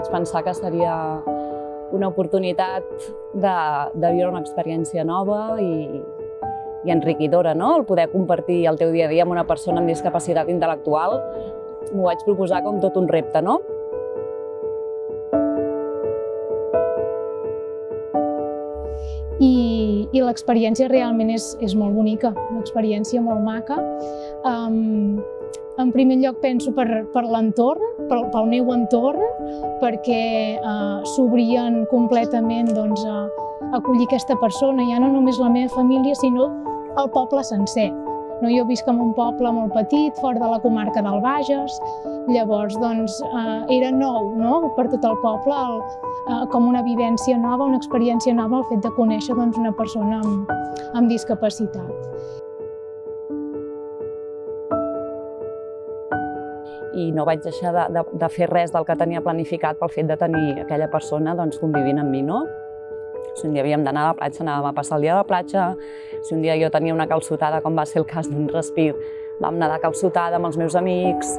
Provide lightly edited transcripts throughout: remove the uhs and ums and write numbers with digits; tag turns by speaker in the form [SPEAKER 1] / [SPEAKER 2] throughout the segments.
[SPEAKER 1] vaig pensar que seria una oportunitat de viure una experiència nova i enriquidora, no? El poder compartir el teu dia a dia amb una persona amb discapacitat intel·lectual m'ho vaig proposar com tot un repte, no?
[SPEAKER 2] I l'experiència realment és molt bonica, una experiència molt maca. En primer lloc penso per l'entorn, pel meu entorn, perquè s'obrien completament a acollir aquesta persona, ja no només la meva família, sinó el poble sencer. Jo visc en un poble molt petit, fora de la comarca del Bages, llavors era nou per tot el poble, com una vivència nova, una experiència nova, el fet de conèixer una persona amb discapacitat.
[SPEAKER 1] I no vaig deixar de fer res del que tenia planificat pel fet de tenir aquella persona convivint amb mi, no? Si un dia havíem d'anar a la platja, anàvem a passar el dia a la platja. Si un dia jo tenia una calçotada, com va ser el cas d'un respir, vam nedar calçotada amb els meus amics.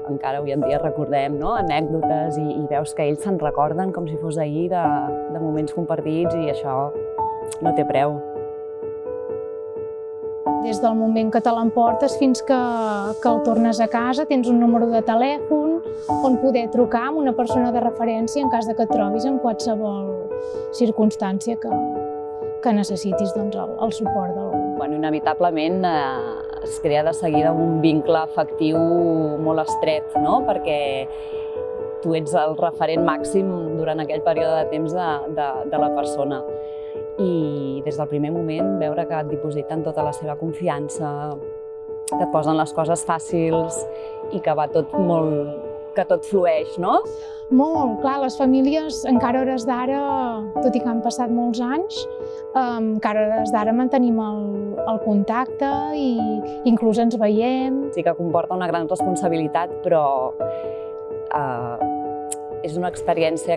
[SPEAKER 1] Encara avui en dia recordem anècdotes i veus que ells se'n recorden com si fos ahir de moments compartits i això no té preu.
[SPEAKER 2] Des del moment que te l'emportes fins que el tornes a casa, tens un número de telèfon on poder trucar amb una persona de referència en cas que et trobis en qualsevol circumstància que necessitis el suport d'algú.
[SPEAKER 1] Inevitablement es crea de seguida un vincle afectiu molt estret, perquè tu ets el referent màxim durant aquell període de temps de la persona. I des del primer moment veure que et dipositen tota la seva confiança, que et posen les coses fàcils i que va tot que tot flueix, no?
[SPEAKER 2] Molt, clar, les famílies encara a hores d'ara, tot i que han passat molts anys, encara a hores d'ara mantenim el contacte i inclús ens veiem.
[SPEAKER 1] Sí que comporta una gran responsabilitat, però és una experiència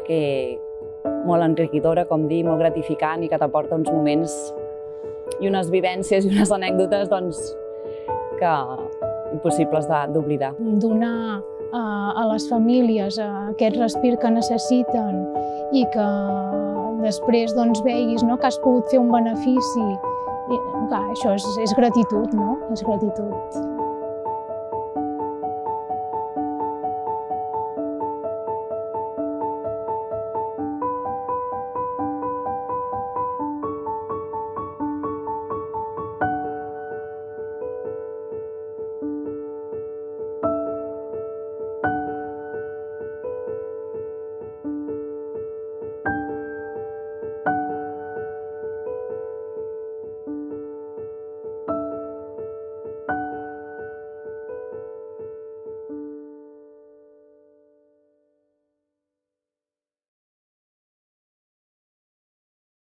[SPEAKER 1] molt enriquidora, com dir, molt gratificant i que t'aporta uns moments i unes vivències i unes anècdotes impossibles d'oblidar.
[SPEAKER 2] Donar a les famílies aquest respir que necessiten i que després veguis que has pogut fer un benefici, això és gratitud, no? És gratitud.